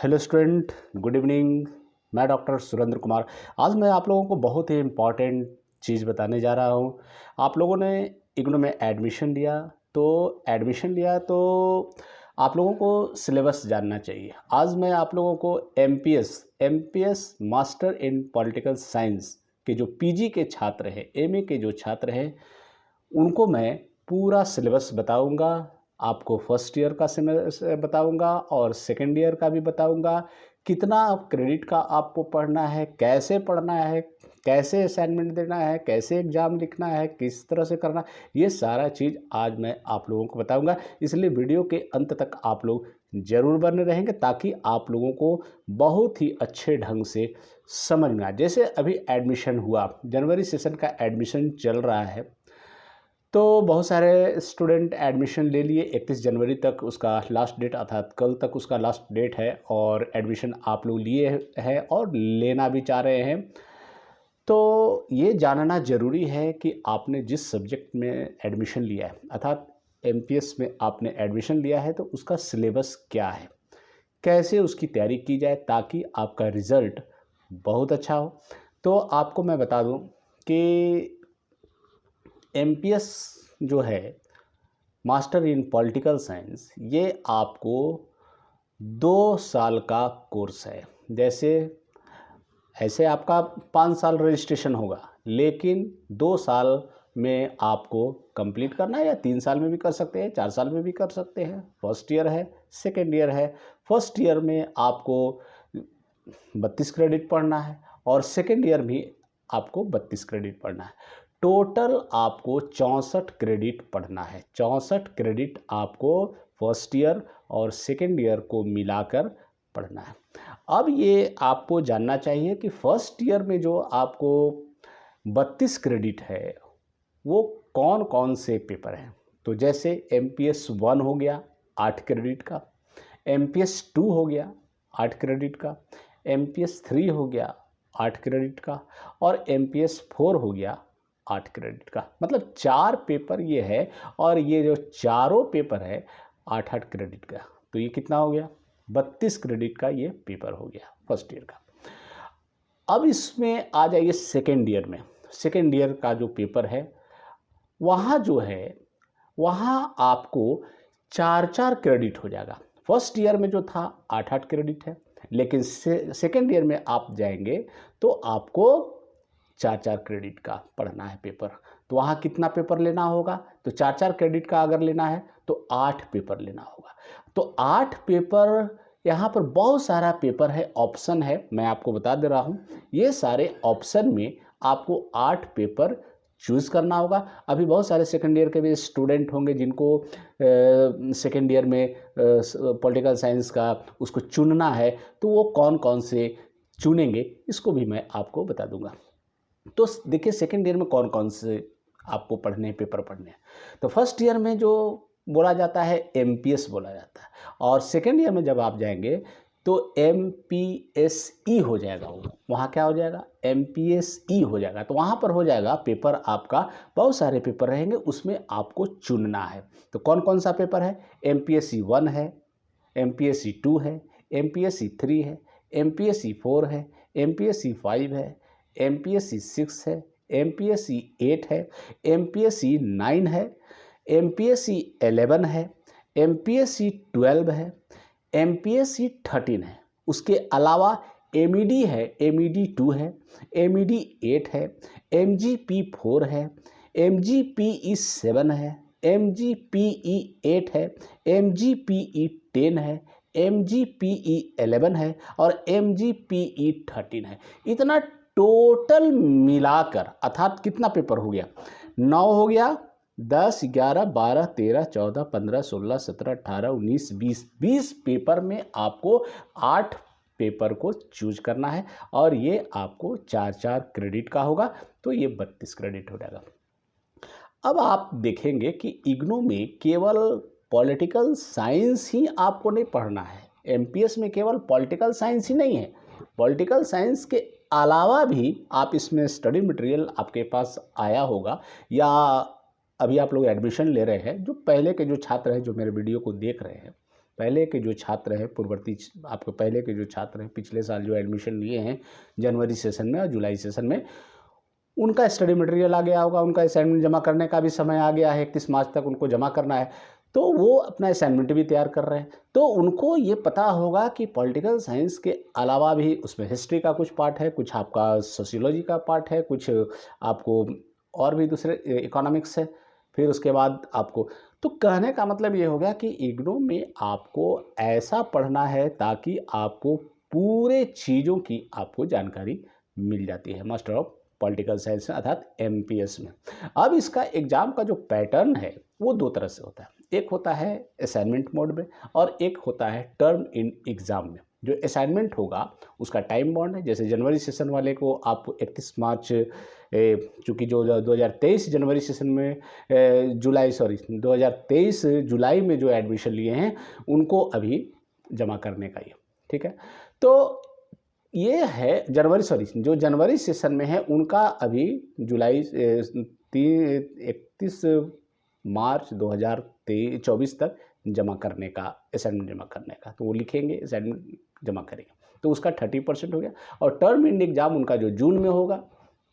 Hello student, good evening. मैं doctor Surendra Kumar. आज मैं आप लोगों को बहुत ही इम्पॉर्टेंट चीज़ बताने जा रहा हूँ। आप लोगों ने इग्नू में एडमिशन लिया तो आप लोगों को सिलेबस जानना चाहिए। आज मैं आप लोगों को MPS master in political science के जो पीजी के छात्र हैं, एमए के जो छात्र हैं, उनको मैं पूरा सिलेबस बताऊंगा। आपको फर्स्ट ईयर का सिलेबस बताऊंगा और सेकेंड ईयर का भी बताऊंगा। कितना क्रेडिट का आपको पढ़ना है, कैसे असाइनमेंट देना है, कैसे एग्ज़ाम लिखना है, किस तरह से करना, ये सारा चीज़ आज मैं आप लोगों को बताऊंगा। इसलिए वीडियो के अंत तक आप लोग ज़रूर बने रहेंगे ताकि आप लोगों को बहुत ही अच्छे ढंग से समझ में आए। जैसे अभी एडमिशन हुआ, जनवरी सेशन का एडमिशन चल रहा है, तो बहुत सारे स्टूडेंट एडमिशन ले लिए। 31 जनवरी तक उसका लास्ट डेट, अर्थात कल तक उसका लास्ट डेट है और एडमिशन आप लोग लिए हैं और लेना भी चाह रहे हैं। तो ये जानना ज़रूरी है कि आपने जिस सब्जेक्ट में एडमिशन लिया है, अर्थात एमपीएस में आपने एडमिशन लिया है, तो उसका सिलेबस क्या है, कैसे उसकी तैयारी की जाए ताकि आपका रिज़ल्ट बहुत अच्छा हो। तो आपको मैं बता दूं कि एमपीएस जो है, मास्टर इन पॉलिटिकल साइंस, ये आपको 2 साल का कोर्स है। जैसे ऐसे आपका 5 साल रजिस्ट्रेशन होगा, लेकिन 2 साल में आपको कंप्लीट करना है, या 3 साल में भी कर सकते हैं, 4 साल में भी कर सकते हैं। फर्स्ट ईयर है, सेकेंड ईयर है। फर्स्ट ईयर में आपको 32 क्रेडिट पढ़ना है और सेकेंड ईयर भी आपको 32 क्रेडिट पढ़ना है। टोटल आपको 64 क्रेडिट पढ़ना है। 64 क्रेडिट आपको फर्स्ट ईयर और सेकेंड ईयर को मिलाकर पढ़ना है। अब ये आपको जानना चाहिए कि फर्स्ट ईयर में जो आपको 32 क्रेडिट है, वो कौन कौन से पेपर हैं। तो जैसे एमपीएस 1 हो गया 8 क्रेडिट का, एमपीएस 2 हो गया 8 क्रेडिट का, एमपीएस 3 हो गया 8 क्रेडिट का और एमपीएस 4 हो गया 8 क्रेडिट का। मतलब 4 पेपर ये है और ये जो चारों पेपर है 8-8 क्रेडिट का। तो ये कितना हो गया? 32 क्रेडिट का ये पेपर हो गया फर्स्ट ईयर का। अब इसमें आ जाइए सेकेंड ईयर में। सेकेंड ईयर का जो पेपर है, वहाँ जो है, वहाँ आपको 4-4 क्रेडिट हो जाएगा। फर्स्ट ईयर में जो था 8-8 क्रेडिट है, लेकिन सेकेंड ईयर में आप जाएंगे तो आपको 4-4 क्रेडिट का पढ़ना है पेपर। तो वहाँ कितना पेपर लेना होगा? तो 4-4 क्रेडिट का अगर लेना है तो 8 पेपर लेना होगा। तो 8 पेपर, यहाँ पर बहुत सारा पेपर है, ऑप्शन है, मैं आपको बता दे रहा हूँ। ये सारे ऑप्शन में आपको 8 पेपर चूज़ करना होगा। अभी बहुत सारे सेकेंड ईयर के भी स्टूडेंट होंगे जिनको सेकेंड ईयर में पॉलिटिकल साइंस का उसको चुनना है, तो वो कौन कौन से चुनेंगे इसको भी मैं आपको बता दूंगा। तो देखिए सेकेंड ईयर में कौन कौन से आपको पढ़ने पेपर पढ़ने हैं। तो फर्स्ट ईयर में जो बोला जाता है एमपीएस बोला जाता है, और सेकेंड ईयर में जब आप जाएंगे तो एमपीएसई हो जाएगा। वहाँ क्या हो जाएगा? एमपीएसई हो जाएगा। तो वहाँ पर हो जाएगा पेपर आपका, बहुत सारे पेपर रहेंगे, उसमें आपको चुनना है। तो कौन कौन सा पेपर है? एमपीएससी 1 है, एमपीएससी 2 है, एमपीएससी 3 है, एमपीएससी 4 है, एमपीएससी 5 है, एमपीएससी 6 है, एमपीएससी 8 है, एमपीएससी 9 है, एमपीएससी 11 है, एमपीएससी 12 है, एमपीएससी 13 है। उसके अलावा एमईडी है, एमईडी 2 है, एमईडी 8 है, एमजीपी 4 है, एमजीपीई 7 है, एमजीपीई 8 है, एमजीपीई 10 है, एमजीपीई 11 है और एमजीपीई 13 है। इतना टोटल मिलाकर अर्थात कितना पेपर हो गया? 9 हो गया, 10, 11, 12, 13, 14, 15, 16, 17, 18, 19, 20 पेपर में आपको 8 पेपर को चूज करना है और ये आपको 4-4 क्रेडिट का होगा। तो ये 32 क्रेडिट हो जाएगा। अब आप देखेंगे कि इग्नू में केवल पॉलिटिकल साइंस ही आपको नहीं पढ़ना है। एमपीएस में केवल पॉलिटिकल साइंस ही नहीं है, पॉलिटिकल साइंस के अलावा भी आप इसमें स्टडी मटेरियल आपके पास आया होगा, या अभी आप लोग एडमिशन ले रहे हैं, जो पहले के जो छात्र हैं जो मेरे वीडियो को देख रहे हैं, पहले के जो छात्र हैं पूर्ववर्ती आपके पहले के जो छात्र हैं पिछले साल जो एडमिशन लिए हैं जनवरी सेशन में और जुलाई सेशन में, उनका स्टडी मटेरियल आ गया होगा, उनका असाइनमेंट जमा करने का भी समय आ गया है, 31 मार्च तक उनको जमा करना है, तो वो अपना असाइनमेंट भी तैयार कर रहे हैं। तो उनको ये पता होगा कि पॉलिटिकल साइंस के अलावा भी उसमें हिस्ट्री का कुछ पार्ट है, कुछ आपका सोशियोलॉजी का पार्ट है, कुछ आपको और भी दूसरे इकोनॉमिक्स है, फिर उसके बाद आपको, तो कहने का मतलब ये हो गया कि इग्नू में आपको ऐसा पढ़ना है ताकि आपको पूरे चीज़ों की आपको जानकारी मिल जाती है मास्टर ऑफ पॉलिटिकल साइंस में अर्थात एमपीएस में। अब इसका एग्ज़ाम का जो पैटर्न है वो दो तरह से होता है, एक होता है असाइनमेंट मोड में और एक होता है टर्म इन एग्ज़ाम में। जो असाइनमेंट होगा उसका टाइम बाउंड है, जैसे जनवरी सेशन वाले को आप 31 मार्च चूँकि जो 2023 जनवरी सेशन में 2023 जुलाई में जो एडमिशन लिए हैं उनको अभी जमा करने का ये, ठीक है। तो ये है जो जनवरी सेशन में है उनका अभी जुलाई 31 मार्च 2024 तक जमा करने का, असाइनमेंट जमा करने का, तो वो लिखेंगे असाइनमेंट जमा करेंगे, तो उसका 30% हो गया। और टर्म इन एग्ज़ाम उनका जो जून में होगा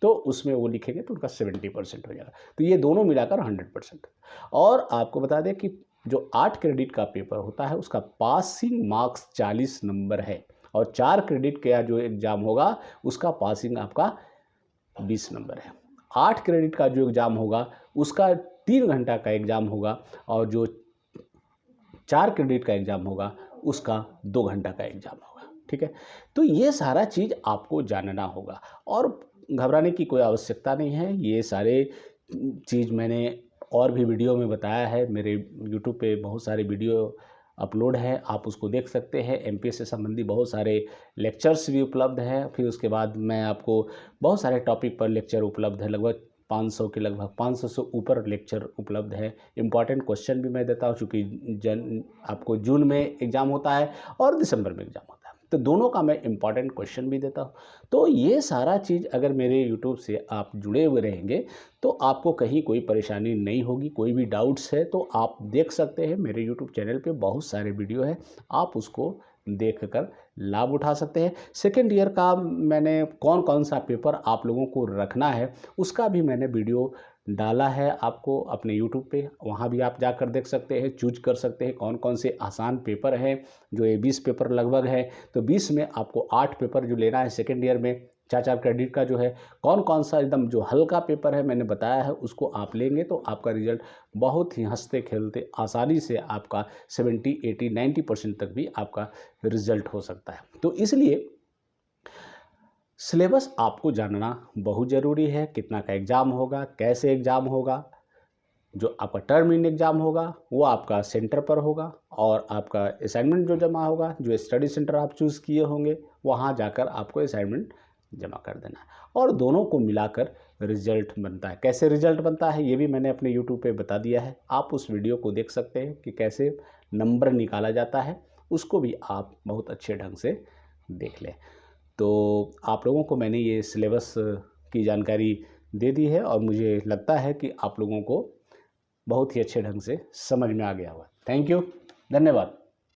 तो उसमें वो लिखेंगे तो उनका 70% हो जाएगा, तो ये दोनों मिलाकर 100%। और आपको बता दें कि जो 8 क्रेडिट का पेपर होता है उसका पासिंग मार्क्स 40 नंबर है और 4 क्रेडिट का जो एग्ज़ाम होगा उसका पासिंग आपका 20 नंबर है। 8 क्रेडिट का जो एग्ज़ाम होगा उसका 3 घंटा का एग्ज़ाम होगा और जो 4 क्रेडिट का एग्ज़ाम होगा उसका 2 घंटा का एग्ज़ाम होगा, ठीक है। तो ये सारा चीज़ आपको जानना होगा और घबराने की कोई आवश्यकता नहीं है। ये सारे चीज़ मैंने और भी वीडियो में बताया है, मेरे यूट्यूब पे बहुत सारे वीडियो अपलोड है, आप उसको देख सकते हैं। एमपीएस से संबंधी बहुत सारे लेक्चर्स भी उपलब्ध हैं। फिर उसके बाद मैं आपको बहुत सारे टॉपिक पर लेक्चर उपलब्ध है, लगभग 500 के लगभग 500 से ऊपर लेक्चर उपलब्ध है। इम्पॉर्टेंट क्वेश्चन भी मैं देता हूँ चूँकि आपको जून में एग्ज़ाम होता है और दिसंबर में एग्ज़ाम होता है, तो दोनों का मैं इम्पॉर्टेंट क्वेश्चन भी देता हूँ। तो ये सारा चीज़ अगर मेरे यूट्यूब से आप जुड़े हुए रहेंगे तो आपको कहीं कोई परेशानी नहीं होगी। कोई भी डाउट्स है तो आप देख सकते हैं, मेरे यूट्यूब चैनल पे बहुत सारे वीडियो है, आप उसको देखकर लाभ उठा सकते हैं। सेकेंड ईयर का मैंने कौन कौन सा पेपर आप लोगों को रखना है उसका भी मैंने वीडियो डाला है आपको अपने यूट्यूब पे, वहाँ भी आप जाकर देख सकते हैं, चूज कर सकते हैं कौन कौन से आसान पेपर हैं। जो ये 20 पेपर लगभग है, तो 20 में आपको 8 पेपर जो लेना है सेकेंड ईयर में, 4-4 क्रेडिट का जो है, कौन कौन सा एकदम जो हल्का पेपर है मैंने बताया है उसको आप लेंगे तो आपका रिजल्ट बहुत ही हंसते खेलते आसानी से आपका 70, 80, 90% तक भी आपका रिजल्ट हो सकता है। तो इसलिए सिलेबस आपको जानना बहुत ज़रूरी है, कितना का एग्ज़ाम होगा, कैसे एग्ज़ाम होगा। जो आपका टर्म इन एग्ज़ाम होगा वो आपका सेंटर पर होगा और आपका असाइनमेंट जो जमा होगा, जो स्टडी सेंटर आप चूज़ किए होंगे वहाँ जाकर आपको असाइनमेंट जमा कर देना है और दोनों को मिलाकर रिजल्ट बनता है। कैसे रिजल्ट बनता है ये भी मैंने अपने यूट्यूब पे बता दिया है, आप उस वीडियो को देख सकते हैं कि कैसे नंबर निकाला जाता है, उसको भी आप बहुत अच्छे ढंग से देख लें। तो आप लोगों को मैंने ये सिलेबस की जानकारी दे दी है और मुझे लगता है कि आप लोगों को बहुत ही अच्छे ढंग से समझ में आ गया होगा। थैंक यू, धन्यवाद।